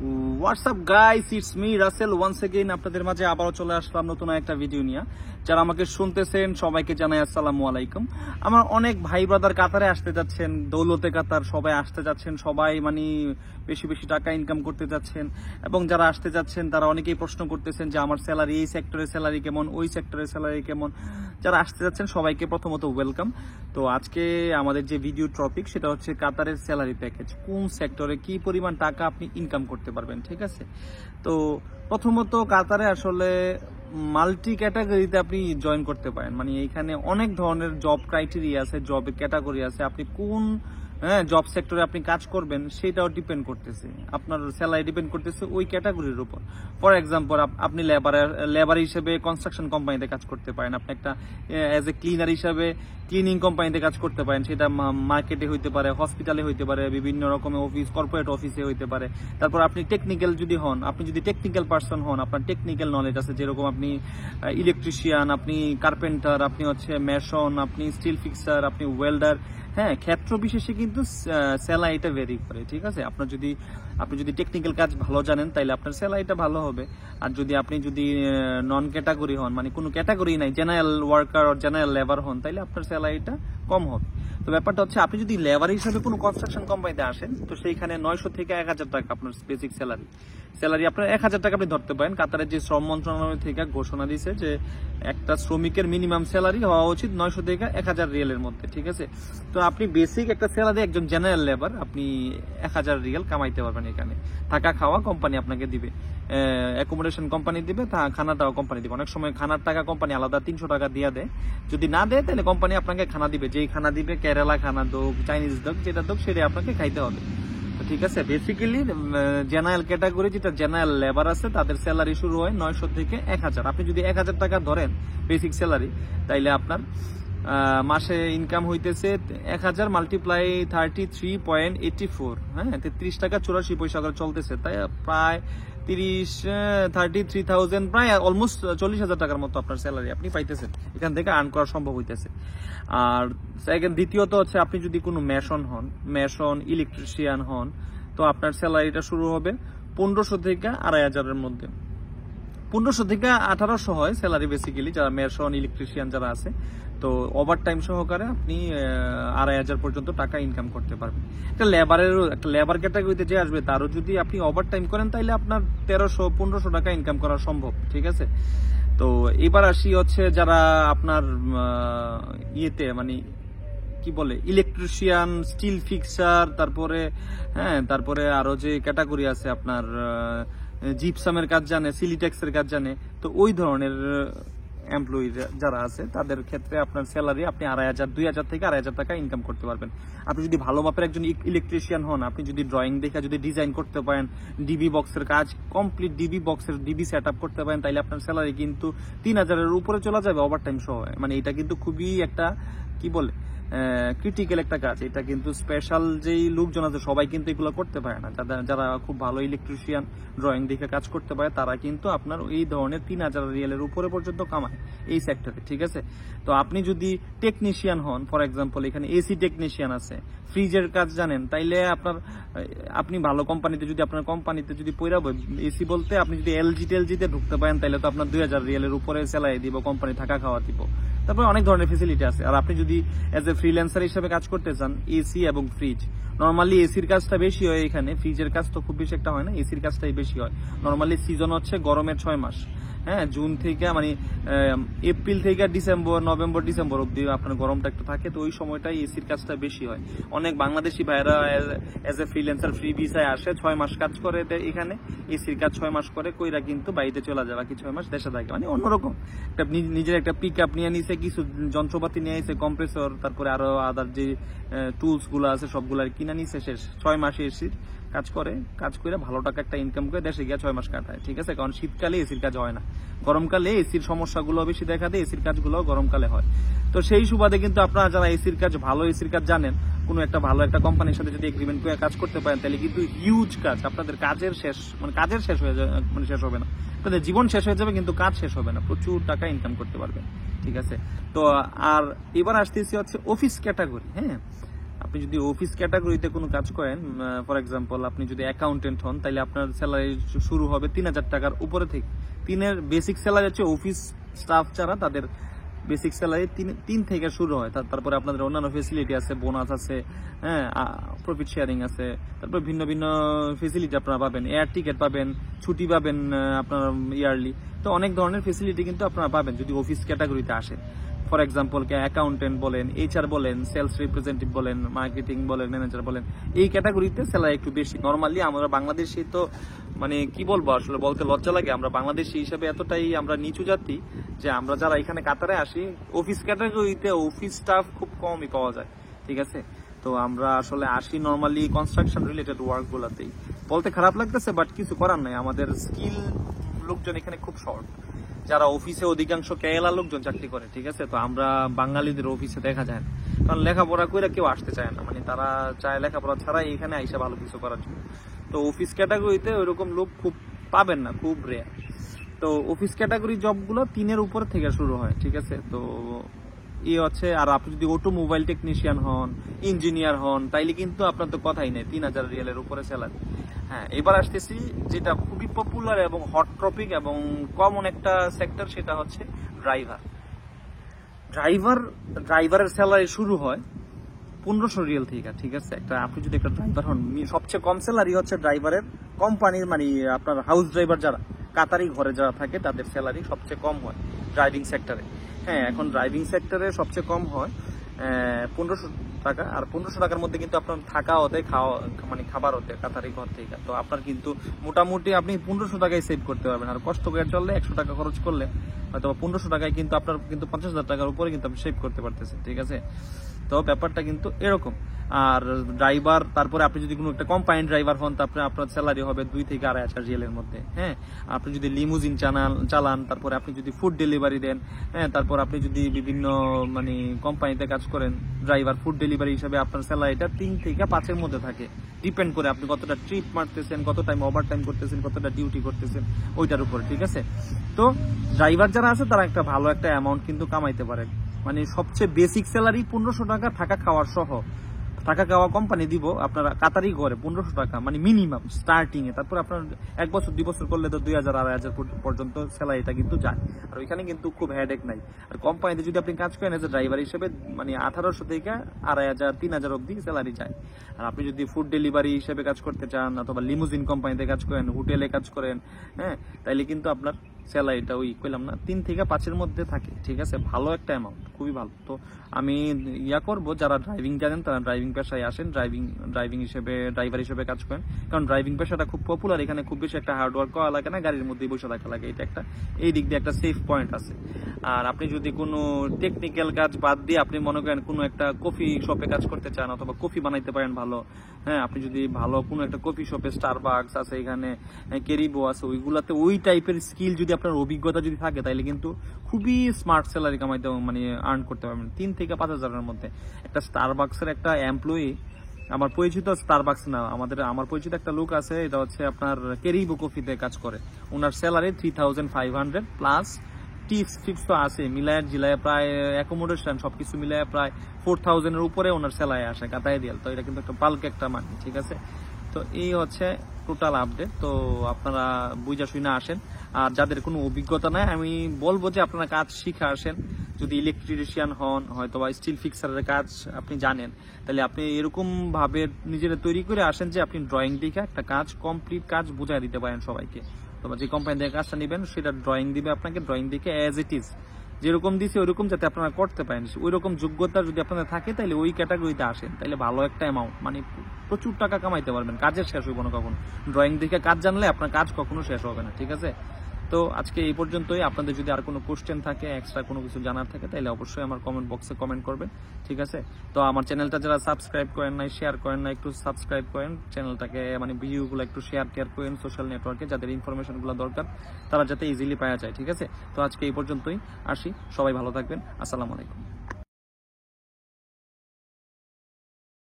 WhatsApp guys, it's me Rasel once again. আপনাদের মাঝে আবারও চলে আসলাম নতুন একটা ভিডিও নিয়ে। যারা আমাকে শুনতেছেন সবাইকে জানাই আসসালামু আলাইকুম। আমার অনেক ভাই ব্রাদার কাতারে আসতে যাচ্ছেন, দৌলতে কাতার সবাই আসতে যাচ্ছেন, সবাই বেশি বেশি টাকা ইনকাম করতে যাচ্ছেন। এবং যারা আসতে যাচ্ছেন তারা অনেকেই প্রশ্ন করতেছেন যে আমার স্যালারি, এই সেক্টরের স্যালারি কেমন, ওই সেক্টরের স্যালারি কেমন। যারা আসতে যাচ্ছেন সবাইকে প্রথমত ওয়েলকাম। তো আজকে আমাদের যে ভিডিও টপিক সেটা হচ্ছে কাতারের স্যালারি প্যাকেজ, কোন সেক্টরে কি পরিমাণ টাকা আপনি ইনকাম করতে পারবেন। ঠিক আছে, তো প্রথমত কাতারে আসলে মাল্টি ক্যাটাগরিতে আপনি জয়েন করতে পারেন। এইখানে অনেক ধরনের জব ক্রাইটেরিয়া আছে, জব ক্যাটাগরি আছে। আপনি কোন জব সেক্টরে আপনি কাজ করবেন সেটাও ডিপেন্ড করতেছে, আপনার স্যালারি ডিপেন্ড করতেছে ওই ক্যাটাগরির উপর। ফর এক্সাম্পল, আপনি লেবার হিসেবে কনস্ট্রাকশন কোম্পানিতে কাজ করতে পারেন, আপনি একটা অ্যাজ এ ক্লিনার হিসাবে ক্লিনিং কোম্পানিতে কাজ করতে পারেন, সেটা মার্কেটে হইতে পারে, হসপিটালে হইতে পারে, বিভিন্ন রকমের অফিস, কর্পোরেট অফিসে হইতে পারে। তারপর আপনি টেকনিক্যাল যদি হন, আপনি যদি টেকনিক্যাল পার্সন হন, আপনার টেকনিক্যাল নলেজ আছে, যেরকম আপনি ইলেকট্রিশিয়ান, আপনি কার্পেন্টার, আপনি মেশন, আপনি স্টিল ফিক্সার, আপনি ওয়েল্ডার। ক্ষেত্র বিশেষে কিন্তু স্যালারিটা ভেরি করে। ঠিক আছে, আপনি যদি টেকনিক্যাল কাজ ভালো জানেন তাইলে আপনার স্যালারিটা ভালো হবে। আর আপনি যদি নন ক্যাটাগরি হন, কোনো ক্যাটাগরি নাই, জেনারেল ওয়ার্কার আর জেনারেল লেবার হন, তাইলে আপনার স্যালারিটা কম হবে। তো ব্যাপারটা হচ্ছে, আপনি যদি লেবার হিসাবে কোনো কনস্ট্রাকশন কোম্পানিতে আসেন তো সেইখানে 900 থেকে 1000 টাকা আপনার বেসিক স্যালারি আপনার 1000 টাকা আপনি ধরতে পারেন। কাতারের যে শ্রম মন্ত্রণালয় থেকে ঘোষণা দিয়েছে যে একটা শ্রমিকের মিনিমাম স্যালারি হওয়া উচিত 900 থেকে 1000 রিয়ালের মধ্যে। ঠিক আছে, তো আপনি বেসিক একটা স্যালারি, একজন জেনারেল লেবার, আপনি 1000 রিয়াল কামাইতে পারবেন। এখানে থাকা খাওয়া কোম্পানি আপনাকে দিবে, অ্যাকোমোডেশন কোম্পানি দিবে, খানাটাও কোম্পানি দিবে। অনেক সময় খানার টাকা কোম্পানি আলাদা 300 টাকা দিয়ে দেয়, যদি না দেয় তাহলে কোম্পানি আপনাকে খানা দিবে, যেই খানা দিবে কেরালা খানা দোক, চাইনিজ দোক, যেটা দোক সেটা আপনাকে খাইতে হবে। ঠিক আছে, বেসিক্যালি জেনারেল ক্যাটাগরি, যেটা জেনারেল লেবার আছে, তাদের স্যালারি শুরু হয় 900 থেকে 1000। আপনি যদি 1000 টাকা ধরেন বেসিক স্যালারি, তাইলে আপনার মাসে ইনকাম হইতেছে 1000 মাল্টিপ্লাই 33.84, 33 টাকা 84 পয়সা করে চলতেছে। তাই প্রায় 33,000, প্রায় অলমোস্ট 40,000 টাকার মতো আপনার স্যালারি আপনি পাইতেছেন, এখান থেকে আর্ন করা সম্ভব হইতেছে। আর দ্বিতীয়ত হচ্ছে, আপনি যদি কোনো মেশন ইলেকট্রিশিয়ান হন, তো আপনার স্যালারিটা শুরু হবে 1500 থেকে 2500 মধ্যে। 1500 থেকে 1800 হয় স্যালারি বেসিক্যালি, যারা মেশন ইলেকট্রিশিয়ান যারা আছে। তো ওভার টাইম সহকারে আপনি 2500 পর্যন্ত টাকা ইনকাম করতে পারবেন। একটা লেবার ক্যাটাগরিতে যে আসবে, তারও যদি আপনি ওভার টাইম করেন তাইলে আপনার 1300-1500 টাকা ইনকাম করা সম্ভব। ঠিক আছে, তো এবার আসি হচ্ছে যারা আপনার ইয়েতে কি বলে, ইলেকট্রিশিয়ান, স্টিল ফিক্সার, তারপরে আরো যে ক্যাটাগরি আছে আপনার জিপসামের কাজ জানে, সিলিটেক্সের কাজ জানে। তো ওই ধরনের এমপ্লয়ি যারা আছে তাদের ক্ষেত্রে আপনার স্যালারি আপনি 2000 থেকে 2500 টাকা ইনকাম করতে পারবেন। আপনি যদি ভালো মাপের একজন ইলেকট্রিশিয়ান হন, আপনি যদি ড্রয়িং দেখে যদি ডিজাইন করতে পারেন, ডিবি বক্সের কাজ কমপ্লিট, ডিবি সেট আপ করতে পারেন, তাইলে আপনার স্যালারি কিন্তু 3000-এর উপরে চলে যাবে ওভার টাইম সহ। এটা কিন্তু খুবই একটা কি বলে ক্রিটিক্যাল একটা কাজ। এটা কিন্তু স্পেশাল যেই লোকজন আছে সবাই কিন্তু এগুলো করতে পারে না। যারা খুব ভালো ইলেকট্রিশিয়ান, ড্রয়িং দেখে কাজ করতে পারে, তারা কিন্তু আপনার এই ধরনের 3000 রিয়ালের উপরে পর্যন্ত কামায় এই সেক্টরে। ঠিক আছে, তো আপনি যদি টেকনিশিয়ান হন, ফর এক্সাম্পল এখানে এসি টেকনিশিয়ান আছে, ফ্রিজের কাজ জানেন, তাইলে আপনি ভালো কোম্পানিতে যদি পয়রাবো, এসি বলতে আপনি যদি টেলজিতে ঢুকতে পারেন, তাইলে তো আপনার 2000 রিয়ালের উপরে স্যালারি দিব, কোম্পানি থাকা খাওয়া দিব। তারপরে অনেক ধরনের ফেসিলিটি আছে। আর আপনি যদি এজ এ ফ্রিল্যান্সার হিসেবে কাজ করতে চান, এসি এবং ফ্রিজ, নর্মালি এসির কাজটা বেশি হয় এখানে, ফ্রিজের কাজ তো খুব বেশি একটা হয় না, এসির কাজটাই বেশি হয়। নর্মালি সিজন হচ্ছে গরমের 6 মাস, জুন থেকে এপ্রিল থেকে নভেম্বর ডিসেম্বর অব্দি আপনার গরমটা একটু থাকে। তো ওই সময়টাই এসির কাজটা বেশি হয়। অনেক বাংলাদেশি ভাইরা এজ এ ফ্রিল্যান্সার ফ্রি ভিসায় আসে, 6 মাস কাজ করে এখানে, এসির কাজ 6 মাস করে কইরা কিন্তু বাড়িতে চলে যায়, বাকি 6 মাস দেশে থাকে। অন্যরকম একটা নিজের একটা পিক আপ নিয়ে নিছে, কিছু যন্ত্রপাতি নিয়ে নিছে, কম্প্রেসর, তারপরে আরো আদার যে টুলস গুলো আছে সবগুলা কিনা নিছে, শেষ 6 মাসে এসির কাজ করে ভালো টাকা একটা ইনকাম করে দেশে গিয়ে 6 মাস কাটায়। ঠিক আছে, কারণ শীতকালে এসির কাজ হয় না, গরমকালে এসির সমস্যাগুলো বেশি দেখা দেয়, এসির কাজগুলো গরমকালে হয়। তো সেই সুবাদে কিন্তু আপনারা যারা ভালো এসির কাজ জানেন, কোনো একটা ভালো একটা কোম্পানির সাথে যদি এগ্রিমেন্ট করে কাজ করতে পারেন, তাহলে কিন্তু হিউজ কাজ, আপনাদের কাজের শেষ হয়ে যাবে, শেষ হবে না, আপনাদের জীবন শেষ হয়ে যাবে কিন্তু কাজ শেষ হবে না, প্রচুর টাকা ইনকাম করতে পারবেন। ঠিক আছে, তো আর এবার আসতেছি হচ্ছে অফিস ক্যাটাগরি। আপনি যদি অফিস ক্যাটাগরিতে কোনো কাজ করেন, ফর এক্সাম্পল আপনি যদি অ্যাকাউন্টেন্ট হন, তাহলে আপনার স্যালারি শুরু হবে 3,000 টাকার উপরে থেকে। 3-এর বেসিক স্যালারি হচ্ছে অফিস স্টাফ যারা, তাদের বেসিক স্যালারি 3 থেকে শুরু হয়। তারপরে আপনাদের অন্যান্য ফেসিলিটি আছে, বোনাস আছে, হ্যাঁ, প্রফিট শেয়ারিং আছে, তারপর ভিন্ন ভিন্ন ফেসিলিটি আপনারা পাবেন, এয়ার টিকেট পাবেন, ছুটি পাবেন আপনার ইয়ারলি। তো অনেক ধরনের ফেসিলিটি কিন্তু আপনারা পাবেন যদি অফিস ক্যাটাগরিতে আসেন। ফর এক্সাম্পল অ্যাকাউন্টেন্ট বলেন, এইচআর বলেন, সেলস রিপ্রেজেন্টেটিভ বলেন, মার্কেটিং বলেন, ম্যানেজার বলেন, এই ক্যাটাগরিতে স্যালারি একটু বেশি। নর্মালি আমরা বাংলাদেশি তো মানে কি বলবো, আসলে বলতে লজ্জা লাগে, আমরা বাংলাদেশি হিসেবে এতটাই আমরা নিচু জাতি যে আমরা যারা এখানে কাতারে আসি অফিস ক্যাটাগরিতে অফিস স্টাফ খুব কমই পাওয়া যায়, ঠিক আছে। তো আমরা আসলে আসি নর্মালি কনস্ট্রাকশন রিলেটেড ওয়ার্ক গুলাতেই। বলতে খারাপ লাগতেছে, বাট কিছু করার নাই, আমাদের স্কিল লোকজন এখানে খুব শর্ট। যারা অফিসে অধিকাংশ কেরালা লোকজন চাকরি করে, ঠিক আছে। তো আমরা বাঙালিদের অফিসে দেখা যায় না, কারণ লেখাপড়া করে কেউ আসতে চায় না, মানে তারা চায় লেখাপড়া ছাড়াই এখানে আইসা ভালো কিছু করার জন্য। তো অফিস ক্যাটাগরিতে ওইরকম লোক খুব পাবেন না, খুব রেয়ার। তো অফিস ক্যাটাগরি জবগুলো 3-এর উপর থেকে শুরু হয়, ঠিক আছে। তো হচ্ছে, আর আপনি যদি অটোমোবাইল টেকনিশিয়ান হন, ইঞ্জিনিয়ার হন, তাইলে কিন্তু আপনার তো কথাই নেই, 3,000 রিয়ালের উপরে স্যালারি। হ্যাঁ, এবার আসতেছি যেটা খুবই পপুলার এবং হট টপিক এবং কমন একটা সেক্টর, সেটা হচ্ছে ড্রাইভার। ড্রাইভারের স্যালারি শুরু হয় 1500 রিয়াল থেকে, ঠিক আছে। আপনি যদি একটা ড্রাইভার হন, সবচেয়ে কম স্যালারি হচ্ছে ড্রাইভারের কোম্পানির, মানে আপনার হাউস ড্রাইভার যারা কাতারি ঘরে যারা থাকে তাদের স্যালারি সবচেয়ে কম হয় ড্রাইভিং সেক্টরে। হ্যাঁ, এখন ড্রাইভিং সেক্টরে সবচেয়ে কম হয় 1500 টাকা। আর 1500 টাকার মধ্যে কিন্তু আপনার থাকা হতে, খাওয়া মানে খাবার হতে কাতারি ঘর থেকে। তো আপনার কিন্তু মোটামুটি আপনি 1500 টাকায় সেভ করতে পারবেন। আর কষ্ট করে চললে 100 টাকা খরচ করলে হয়তো 1500 টাকায় কিন্তু আপনার কিন্তু 50,000 টাকার উপরে কিন্তু আপনি সেভ করতে পারতেছেন, ঠিক আছে। তো ব্যাপারটা কিন্তু এরকম। আর ড্রাইভার, তারপরে আপনি যদি কোনো একটা কোম্পানির ড্রাইভার হন, তারপরে আপনার স্যালারি হবে 2 থেকে 2,500 রিয়ালের মধ্যে। হ্যাঁ, আপনি যদি লিমুজিন চালান, তারপরে আপনি যদি ফুড ডেলিভারি দেন, হ্যাঁ, তারপর আপনি যদি বিভিন্ন মানে কোম্পানিতে কাজ করেন ড্রাইভার, ফুড ডেলিভারি হিসাবে আপনার স্যালারিটা 3 থেকে 5-এর মধ্যে থাকে। ডিপেন্ড করে আপনি কতটা ট্রিপ মারতেছেন, কত টাইম ওভার টাইম করতেছেন, কতটা ডিউটি করতেছেন, ওইটার উপর, ঠিক আছে। তো ড্রাইভার যারা আছে তারা একটা ভালো একটা অ্যামাউন্ট কিন্তু কামাইতে পারে। মানে সবচেয়ে বেসিক স্যালারি 1500 টাকা, থাকা খাওয়ার সহ। টাকা খাওয়া কোম্পানি দিব আপনারা কাতারি করে 1500 টাকা, মানে মিনিমাম স্টার্টিং এ। তারপর আপনার 1 বছর 2 বছর করলে তো 2000 2,500 পর্যন্ত স্যালারিটা কিন্তু যায়। আর ওইখানে কিন্তু খুব হেডেক নাই। আর কোম্পানিতে যদি আপনি কাজ করেন এজ এ ড্রাইভার হিসেবে, মানে 1800 থেকে 2,500 3,000 অব্দি স্যালারি যায়। আর আপনি যদি ফুড ডেলিভারি হিসেবে কাজ করতে চান, অথবা লিমুজিন কোম্পানিতে কাজ করেন, হোটেলে কাজ করেন, হ্যাঁ, তাইলে কিন্তু আপনার স্যালারিটা ওই কইলাম না 3 থেকে 5-এর মধ্যে থাকে, ঠিক আছে। ভালো একটা অ্যামাউন্ট, খুবই ভালো। তো আমি করবো যারা ড্রাইভিং জানেন তারা ড্রাইভিং পেশায় আসেন, ড্রাইভার হিসেবে কাজ করেন। কারণ ড্রাইভিং পেশাটা খুব পপুলার এখানে, খুব বেশি একটা হার্ড ওয়ার্ক করা লাগে না, গাড়ির মধ্যেই বসে থাকা লাগে। এটা একটা, এই দিক দিয়ে একটা সেফ পয়েন্ট আছে। আর আপনি যদি কোনো টেকনিক্যাল কাজ বাদ দিয়ে আপনি মনে করেন কোনো একটা কফি শপে কাজ করতে চান, অথবা কফি বানাইতে পারেন ভালো, হ্যাঁ, আপনি যদি ভালো কোনো একটা কফি শপে, স্টারবাকস আছে এখানে, কেরিবো আছে, ওইগুলাতে ওই টাইপের স্কিল যদি আপনার অভিজ্ঞতা যদি থাকে, তাহলে কিন্তু খুবই স্মার্ট স্যালারি কামাইতে, মানে আর্ন করতে পারবেন 3 থেকে 5,000-এর মধ্যে। একটা স্টারবাকসের একটা এমপ্লয়ি, আমার পরিচিত, স্টারবাকস না, আমার পরিচিত একটা লোক আছে, এটা হচ্ছে আপনার কেরিবো কফিতে কাজ করে। ওনার স্যালারি 3,500 প্লাস টিপস তো আছে, মিলায় জিলায় প্রায় অ্যাকোমোডেশন সবকিছু মিলায় প্রায় 4,000-এর উপরে ওনার স্যালারি আসে কাতায় রিয়াল। তো এটা কিন্তু একটা বাল্ক একটা মানি, ঠিক আছে। তো এই হচ্ছে টোটাল আপডেট। তো আপনারা বুঝা শুনে আসেন। আর যাদের কোনো অভিজ্ঞতা নাই, আমি বলবো যে আপনারা কাজ শিখে আসেন। যদি ইলেকট্রিশিয়ান হন, হয়তো বা স্টিল ফিক্সারের কাজ আপনি জানেন, তাহলে আপনি এরকম ভাবে নিজেরা তৈরি করে আসেন যে আপনি ড্রয়িং দেখে একটা কাজ, কমপ্লিট কাজ বুঝাই দিতে পারেন সবাইকে। অথবা যে কোম্পানি থেকে কাজটা নেবেন সেটা ড্রয়িং দিবে আপনাকে, ড্রয়িং দেখে অ্যাজ ইট ইজ যেরকম দিছে ওইরকম যাতে আপনারা করতে পারেন, ওইরকম যোগ্যতা যদি আপনাদের থাকে তাহলে ওই ক্যাটাগরিতে আসেন, তাহলে ভালো একটা অ্যামাউন্ট, মানে প্রচুর টাকা কামাইতে পারবেন। কাজের শেষ হইব না কখনো, ড্রয়িং দেখে কাজ জানলে আপনার কাজ কখনো শেষ হবে না, ঠিক আছে। তো আজকে এই পর্যন্তই। আপনাদের যদি আর কোনো কোশ্চেন থাকে, এক্সট্রা কোনো কিছু জানার থাকে, তাহলে অবশ্যই আমার কমেন্ট বক্সে কমেন্ট করবেন, ঠিক আছে। তো আমার চ্যানেলটা যারা সাবস্ক্রাইব করেন নাই, শেয়ার করেন না, একটু সাবস্ক্রাইব করেন চ্যানেলটাকে, মানে ভিডিওগুলো একটু শেয়ার করেন সোশ্যাল নেটওয়ার্কে, যাদের ইনফরমেশনগুলো দরকার তারা যাতে ইজিলি পাওয়া যায়, ঠিক আছে। তো আজকে এই পর্যন্তই, আসি, সবাই ভালো থাকবেন, আসসালামু আলাইকুম।